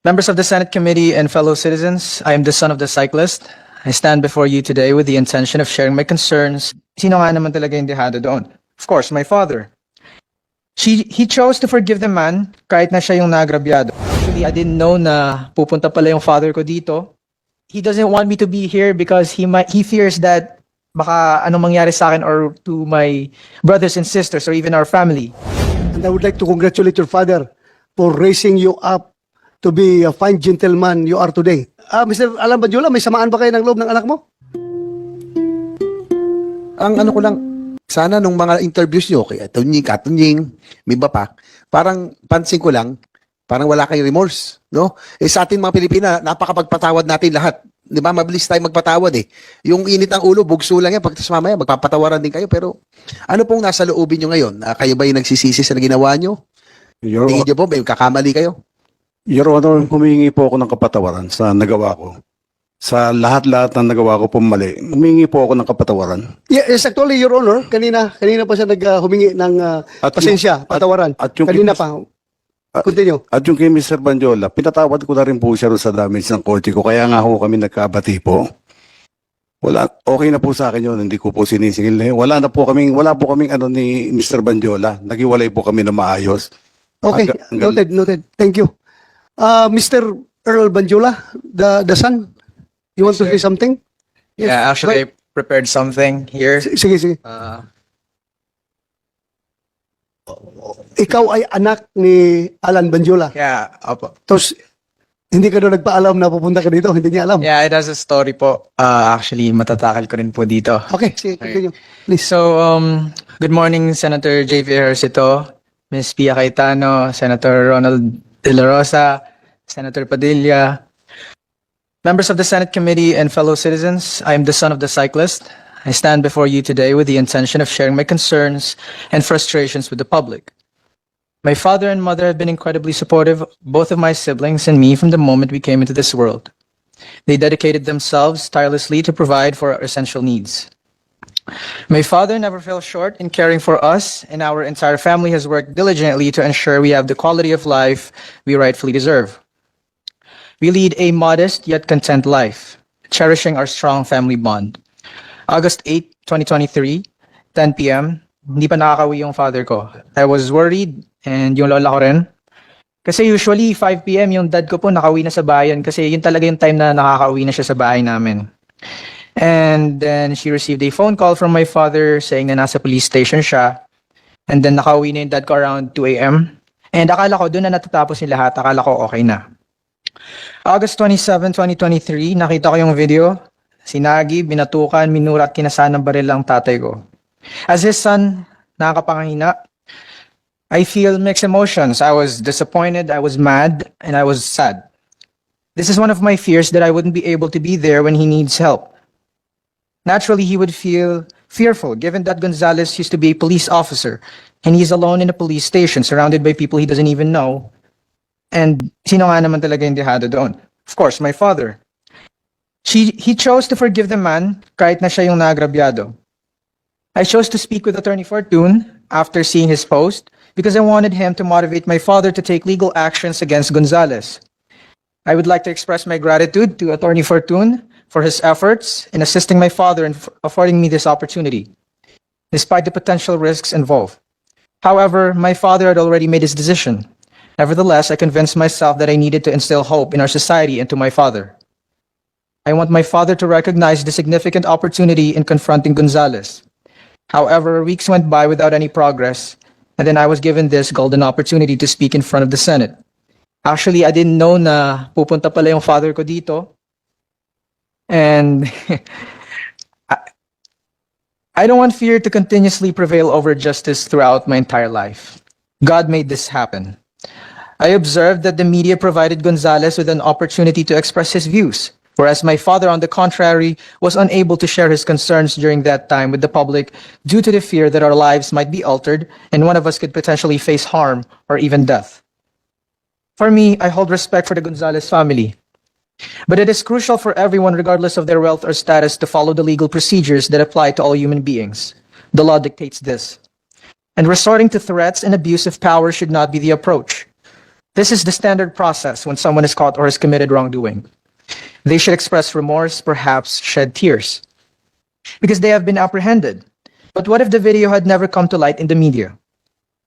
Members of the Senate Committee and fellow citizens, I am the son of the cyclist. I stand before you today with the intention of sharing my concerns. Sino nga naman talaga yung dehado doon? Of course, my father. He chose to forgive the man kahit na siya yung nagrabyado. Actually, I didn't know na pupunta pala yung father ko dito. He doesn't want me to be here because he fears that baka anong mangyari sa akin or to my brothers and sisters or even our family. And I would like to congratulate your father for raising you up to be a fine gentleman you are today. Mr. Alan Badyola, may samaan ba kayo ng loob ng anak mo? Ang ano ko lang, sana nung mga interviews nyo, kay Katunying, may iba pa, parang pansin ko lang, parang wala kayong remorse, no? Eh sa ating mga Pilipina, napakapagpatawad natin lahat. Di ba? Mabilis tayo magpatawad eh. Yung init ng ulo, bugso lang yan. Pagtas mamaya, magpapatawaran din kayo. Pero ano pong nasa loobin nyo ngayon? Kayo ba yung nagsisisi sa ginawa nyo? Tingin nyo po, may kakamali kayo? Your Honor, humihingi po ako ng kapatawaran sa nagawa ko. Sa lahat-lahat ng nagawa ko po mali, humihingi po ako ng kapatawaran. Yes, actually, Your Honor, kanina pa siya humingi ng pasensya, patawaran. Kanina pa. Continue. At yung kay Mr. Banjola, pinatawad ko na rin po siya sa damage ng kotse ko. Kaya nga ho kami nagkabati po. Wala, okay na po sa akin yun. Hindi ko po sinisingil. Wala po kaming ano ni Mr. Banjola. Nagiwalay po kami na maayos. Okay, noted. Thank you. Mr. Earl Banjola, the son, you want to say something? Yes. Yeah, actually, I prepared something here. Sige. Ikaw ay anak ni Alan Banjola. Yeah, opo. Tapos, hindi ka doon nagpaalam na pupunta ka dito. Hindi niya alam. Yeah, it has a story po. Actually, matatakal ko rin po dito. Okay, sige, continue. Please. So, good morning, Senator J.V. Ejercito, Ms. Pia Cayetano, Senator Ronald De La Rosa, Senator Padilla, members of the Senate Committee and fellow citizens, I am the son of the cyclist. I stand before you today with the intention of sharing my concerns and frustrations with the public. My father and mother have been incredibly supportive, both of my siblings and me, from the moment we came into this world. They dedicated themselves tirelessly to provide for our essential needs. My father never fell short in caring for us, and our entire family has worked diligently to ensure we have the quality of life we rightfully deserve. We lead a modest yet content life, cherishing our strong family bond. August 8, 2023, 10 p.m., hindi pa nakakauwi yung father ko. I was worried, and yung lola ko rin. Kasi usually, 5 p.m., yung dad ko po nakauwi na sa bayan kasi yun talaga yung time na nakakauwi na siya sa bahay namin. And then she received a phone call from my father saying na nasa police station siya. And then nakauwi na yung dad ko around 2 a.m. And akala ko doon na natatapos yung lahat. Akala ko okay na. August 27, 2023, nakita ko yung video. Sinagi, binatukan, minura at kinasaan ng baril ang tatay ko. As his son, nakakapangahina. I feel mixed emotions. I was disappointed, I was mad, and I was sad. This is one of my fears that I wouldn't be able to be there when he needs help. Naturally, he would feel fearful given that Gonzales used to be a police officer and he's alone in a police station surrounded by people he doesn't even know. And sino nga naman talaga yung dehado doon? Of course, my father. He chose to forgive the man kahit na siya yung nagrabyado. I chose to speak with Attorney Fortune after seeing his post because I wanted him to motivate my father to take legal actions against Gonzales. I would like to express my gratitude to Attorney Fortune for his efforts in assisting my father and affording me this opportunity, despite the potential risks involved. However, my father had already made his decision. Nevertheless, I convinced myself that I needed to instill hope in our society and to my father. I want my father to recognize the significant opportunity in confronting Gonzales. However, weeks went by without any progress, and then I was given this golden opportunity to speak in front of the Senate. Actually, I didn't know na pupunta pala yung father ko dito. And I don't want fear to continuously prevail over justice throughout my entire life. God made this happen. I observed that the media provided Gonzales with an opportunity to express his views, whereas my father, on the contrary, was unable to share his concerns during that time with the public due to the fear that our lives might be altered and one of us could potentially face harm or even death. For me, I hold respect for the Gonzales family. But it is crucial for everyone, regardless of their wealth or status, to follow the legal procedures that apply to all human beings. The law dictates this. And resorting to threats and abuse of power should not be the approach. This is the standard process when someone is caught or has committed wrongdoing. They should express remorse, perhaps shed tears, because they have been apprehended. But what if the video had never come to light in the media?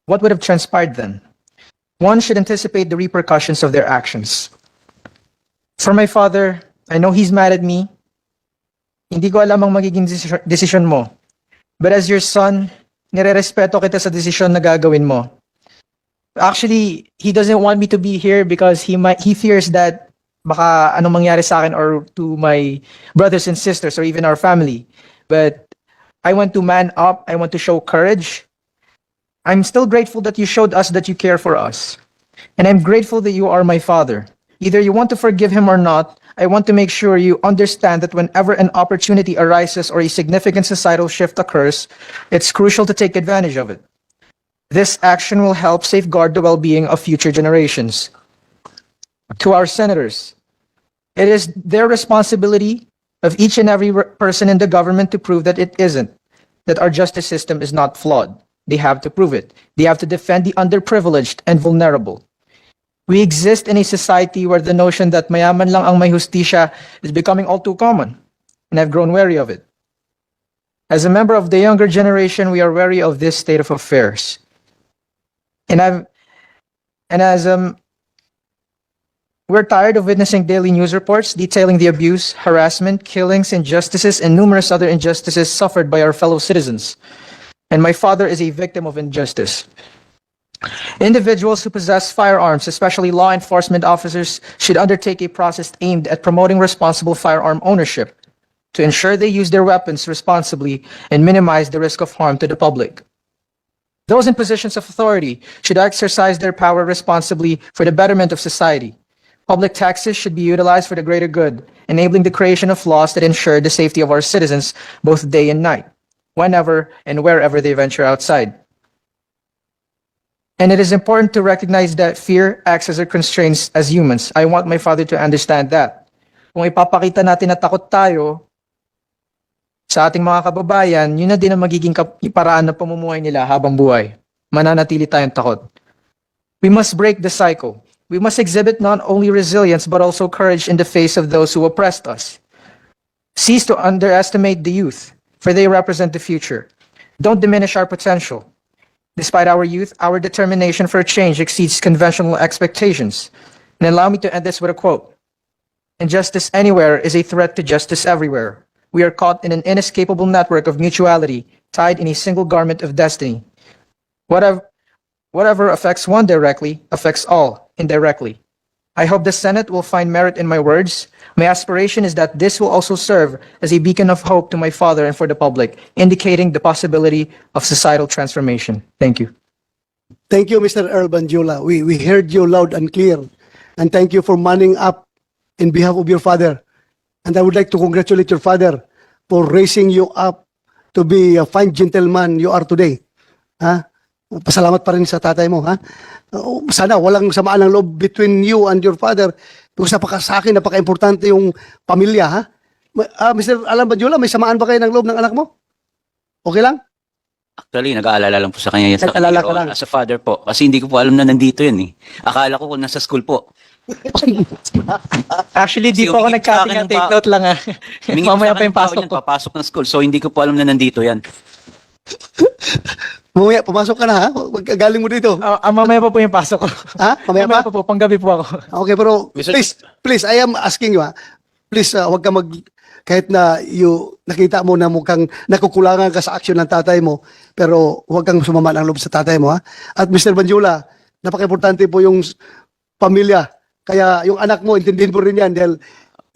What would have transpired then? One should anticipate the repercussions of their actions. For my father, I know he's mad at me. Hindi ko alam ang magiging desisyon mo. But as your son, nire-respeto kita sa desisyon na gagawin mo. Actually, he doesn't want me to be here because he fears that baka anong mangyari sa akin or to my brothers and sisters or even our family. But I want to man up. I want to show courage. I'm still grateful that you showed us that you care for us. And I'm grateful that you are my father. Either you want to forgive him or not, I want to make sure you understand that whenever an opportunity arises or a significant societal shift occurs, it's crucial to take advantage of it. This action will help safeguard the well-being of future generations. To our senators, it is their responsibility of each and every person in the government to prove that it isn't, that our justice system is not flawed. They have to prove it. They have to defend the underprivileged and vulnerable. We exist in a society where the notion that mayaman lang ang may hustisya is becoming all too common, and I've grown wary of it. As a member of the younger generation, we are wary of this state of affairs. We're tired of witnessing daily news reports detailing the abuse, harassment, killings, injustices, and numerous other injustices suffered by our fellow citizens. And my father is a victim of injustice. Individuals who possess firearms, especially law enforcement officers, should undertake a process aimed at promoting responsible firearm ownership to ensure they use their weapons responsibly and minimize the risk of harm to the public. Those in positions of authority should exercise their power responsibly for the betterment of society. Public taxes should be utilized for the greater good, enabling the creation of laws that ensure the safety of our citizens both day and night, whenever and wherever they venture outside. And it is important to recognize that fear acts as a constraint as humans. I want my father to understand that. Kung ipapakita natin na takot tayo sa ating mga kababayan, yun na din ang magiging paraan ng pamumuhay nila habang buhay. Mananatili tayong takot. We must break the cycle. We must exhibit not only resilience but also courage in the face of those who oppressed us. Cease to underestimate the youth, for they represent the future. Don't diminish our potential. Despite our youth, our determination for change exceeds conventional expectations. And allow me to end this with a quote. Injustice anywhere is a threat to justice everywhere. We are caught in an inescapable network of mutuality, tied in a single garment of destiny. Whatever affects one directly, affects all indirectly. I hope the Senate will find merit in my words. My aspiration is that this will also serve as a beacon of hope to my father and for the public, indicating the possibility of societal transformation. Thank you. Thank you, Mr. Earl Banjula. We heard you loud and clear. And thank you for manning up in behalf of your father. And I would like to congratulate your father for raising you up to be a fine gentleman you are today. Ha? Pasalamat pa rin sa tatay mo. Ha? Sana walang samaan ng loob between you and your father. Because sa akin, napaka-importante yung pamilya. Ha? Mr. Alan Banjula, may samaan ba kayo ng loob ng anak mo? Okay lang? Actually, nag-aalala lang po sa kanya yan. Nag-aalala ka lang. As a father po. Kasi hindi ko po alam na nandito yun eh. Akala ko kung nasa school po. Actually, di Kasi po ako umingit sa akin nagkatinga. yung Take note lang Humingi Mamaya sa pa yung akin tao pasok niyan, ko. papasok ng school. So, hindi ko po alam na nandito yan. Mamaya, pumasok ka na ha? Galing mo dito. Mamaya pa po yung pasok ko. Ha? Mamaya pa? pa po, panggabi po ako. Okay, pero please, I am asking you ha. Please, wag ka kahit na nakita mo na mukhang nakukulangan ka sa aksyon ng tatay mo, pero huwag kang sumama ng loob sa tatay mo ha. At Mr. Banjula, napaka-importante po yung pamilya. Kaya yung anak mo, intindihin mo rin yan dahil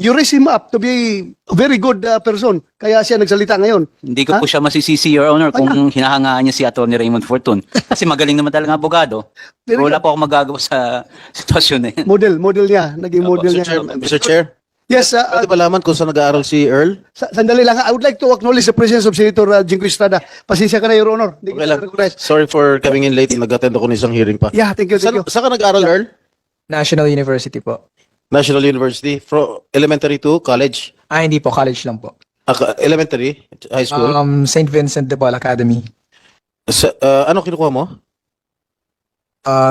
you raise him up to be a very good person. Kaya siya nagsalita ngayon. Hindi ko po siya masisisi, Your Honor, kung hinahangaan niya si Atty. Raymond Fortun. Kasi magaling naman talaga abogado. Pero wala po ako magagawa sa sitwasyon na yan. Model niya. Naging model niya. Mr. Chair, Yes, pwede ba laman kung saan nag-aaral si Earl? sandali lang. I would like to acknowledge the presence of Senator Jingo Estrada. Pasensya ka na, Your Honor. Hindi Okay kita lang. recognize. Sorry for coming in late. Nag-attend ako ng isang hearing pa. Yeah, thank you. Saan ka nag-aaral, Earl? National University po. National University? From elementary to college? Hindi po, college lang po. Elementary? High school? St. Vincent de Paul Academy. Ano kinukuha mo?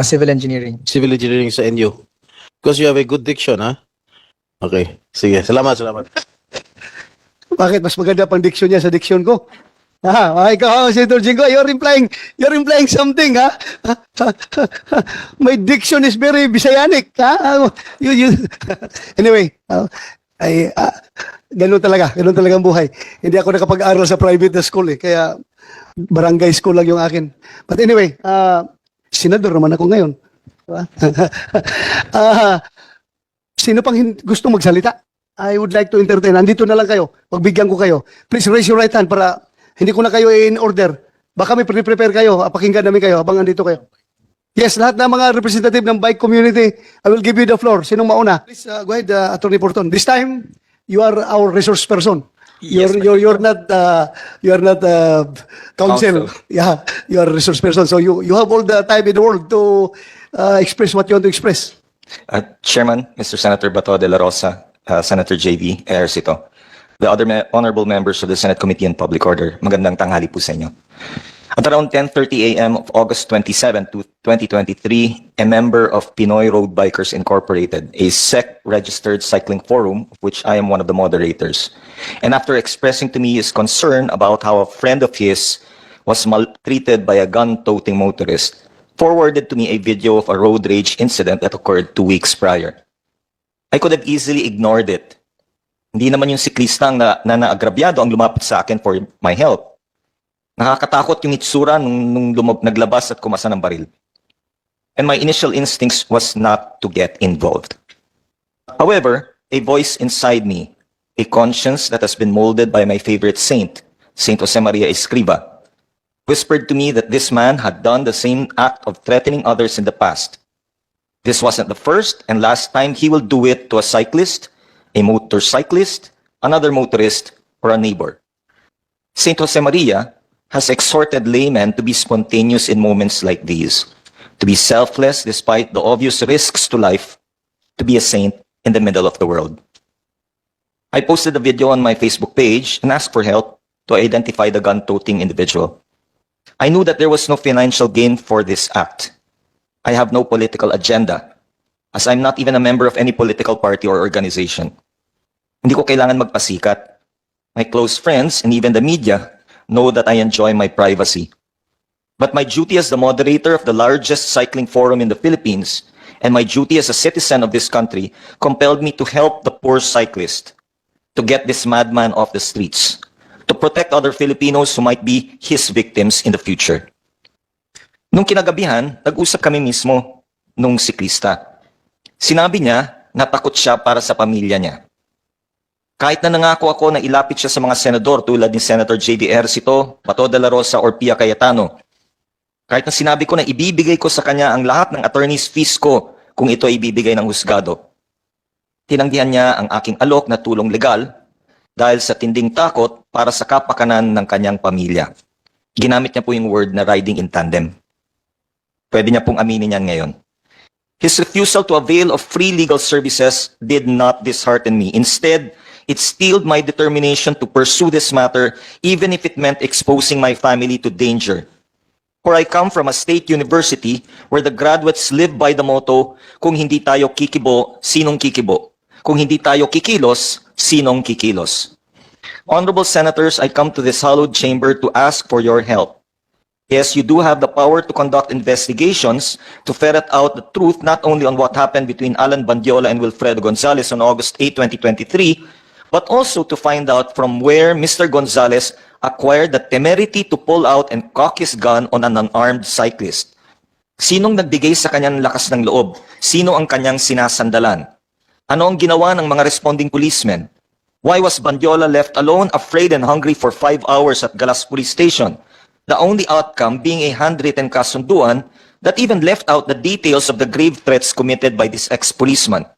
Civil engineering. Civil engineering sa NU. Because you have a good diction, ha? Okay. Sige. Salamat, salamat. Bakit? Mas maganda pang diksyon niya sa diksyon ko. Ikaw, Senator Jingo, you're implying something, ha? My diction is very Bisayanic, ha? Anyway, ganun talaga ang buhay. Hindi ako nakapag-aral sa private school, kaya barangay school lang yung akin. But anyway, senador naman ako ngayon. Diba? Sino pang gusto magsalita? I would like to entertain. Nandito na lang kayo. Pagbigyan ko kayo. Please raise your right hand para hindi ko na kayo in order. Baka may prepare kayo. Pakinggan namin kayo habang andito kayo. Yes, lahat ng mga representative ng bike community, I will give you the floor. Sinong mauna? Please go ahead, Attorney Porton. This time, you are our resource person. Yes, You're not counsel. Yeah, you are a resource person. So you have all the time in the world to express what you want to express. Chairman, Mr. Senator Bato de la Rosa, Senator JV Ejercito, the other honorable members of the Senate Committee on Public Order, magandang tanghali po sa inyo. At around 10:30 a.m. of August 27, 2023, a member of Pinoy Road Bikers Incorporated, a SEC-registered cycling forum, of which I am one of the moderators, and after expressing to me his concern about how a friend of his was maltreated by a gun-toting motorist, forwarded to me a video of a road rage incident that occurred 2 weeks prior. I could have easily ignored it. Hindi naman yung siklistang na naagrabyado ang lumapit sa akin for my help. Nakakatakot yung itsura nung naglabas at kumasa ng baril. And my initial instincts was not to get involved. However, a voice inside me, a conscience that has been molded by my favorite saint, Saint Josemaria Escriva, whispered to me that this man had done the same act of threatening others in the past. This wasn't the first and last time he will do it to a cyclist, a motorcyclist, another motorist, or a neighbor. Saint Josemaria has exhorted laymen to be spontaneous in moments like these, to be selfless despite the obvious risks to life, to be a saint in the middle of the world. I posted the video on my Facebook page and asked for help to identify the gun-toting individual. I knew that there was no financial gain for this act. I have no political agenda, as I'm not even a member of any political party or organization. Hindi ko kailangan magpasikat. My close friends and even the media know that I enjoy my privacy. But my duty as the moderator of the largest cycling forum in the Philippines and my duty as a citizen of this country compelled me to help the poor cyclist, to get this madman off the streets, to protect other Filipinos who might be his victims in the future. Nung kinagabihan, nag-usap kami mismo nung siklista. Sinabi niya na takot siya para sa pamilya niya. Kahit na nangako ako na ilapit siya sa mga senador tulad ni Senator J.D. Ejercito, Bato de la Rosa, or Pia Cayetano. Kahit na sinabi ko na ibibigay ko sa kanya ang lahat ng attorney's fees ko kung ito ay ibibigay ng husgado. Tinanggihan niya ang aking alok na tulong legal dahil sa tinding takot para sa kapakanan ng kanyang pamilya. Ginamit niya po yung word na riding in tandem. Pwede niya pong aminin yan ngayon. His refusal to avail of free legal services did not dishearten me. Instead, it steeled my determination to pursue this matter even if it meant exposing my family to danger. For I come from a state university where the graduates live by the motto, kung hindi tayo kikibo, sinong kikibo? Kung hindi tayo kikilos, sinong kikilos? Honorable Senators, I come to this hallowed chamber to ask for your help. Yes, you do have the power to conduct investigations to ferret out the truth not only on what happened between Alan Bandiola and Wilfredo Gonzales on August 8, 2023, but also to find out from where Mr. Gonzales acquired the temerity to pull out and cock his gun on an unarmed cyclist. Sinong nagbigay sa kanyang lakas ng loob? Sino ang kanyang sinasandalan? Ano ang ginawa ng mga responding policemen? Why was Bandiola left alone, afraid and hungry for 5 hours at Galas Police Station? The only outcome being a handwritten kasunduan that even left out the details of the grave threats committed by this ex-policeman,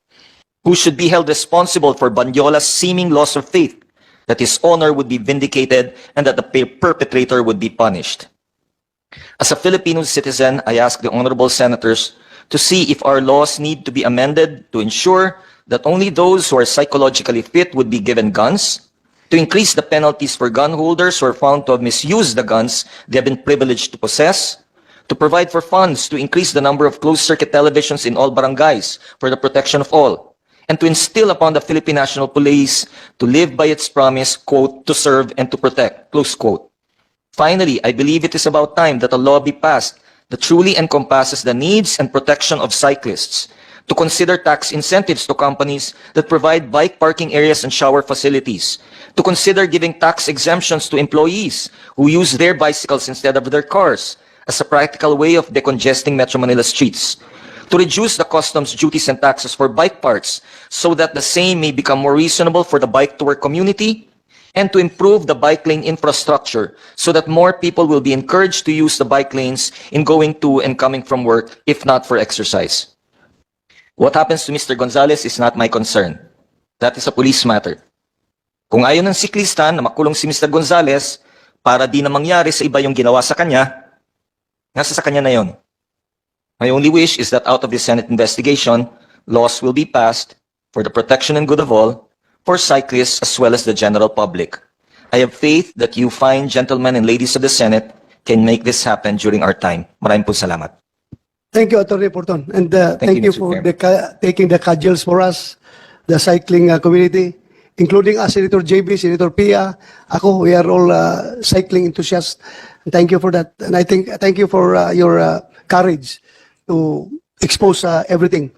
who should be held responsible for Bandiola's seeming loss of faith, that his honor would be vindicated and that the perpetrator would be punished. As a Filipino citizen, I ask the honorable senators to see if our laws need to be amended to ensure that only those who are psychologically fit would be given guns, to increase the penalties for gun holders who are found to have misused the guns they have been privileged to possess, to provide for funds to increase the number of closed-circuit televisions in all barangays for the protection of all, and to instill upon the Philippine National Police to live by its promise, quote, to serve and to protect, close quote. Finally, I believe it is about time that a law be passed that truly encompasses the needs and protection of cyclists, to consider tax incentives to companies that provide bike parking areas and shower facilities, to consider giving tax exemptions to employees who use their bicycles instead of their cars as a practical way of decongesting Metro Manila streets, to reduce the customs duties and taxes for bike parts so that the same may become more reasonable for the bike-to-work community, and to improve the bike lane infrastructure so that more people will be encouraged to use the bike lanes in going to and coming from work, if not for exercise. What happens to Mr. Gonzales is not my concern. That is a police matter. Kung ayaw ng siklista na makulong si Mr. Gonzales para di na mangyari sa iba yung ginawa sa kanya, nasa sa kanya na yon. My only wish is that out of this Senate investigation, laws will be passed for the protection and good of all, for cyclists as well as the general public. I have faith that you fine gentlemen and ladies of the Senate can make this happen during our time. Maraming po salamat. Thank you, Attorney Porton. And thank you, you Mr. for Chairman. taking the cudgels for us, the cycling community, including us, Senator JB, Senator Pia. Ako, we are all cycling enthusiasts. And thank you for that. And thank you for your courage to expose everything.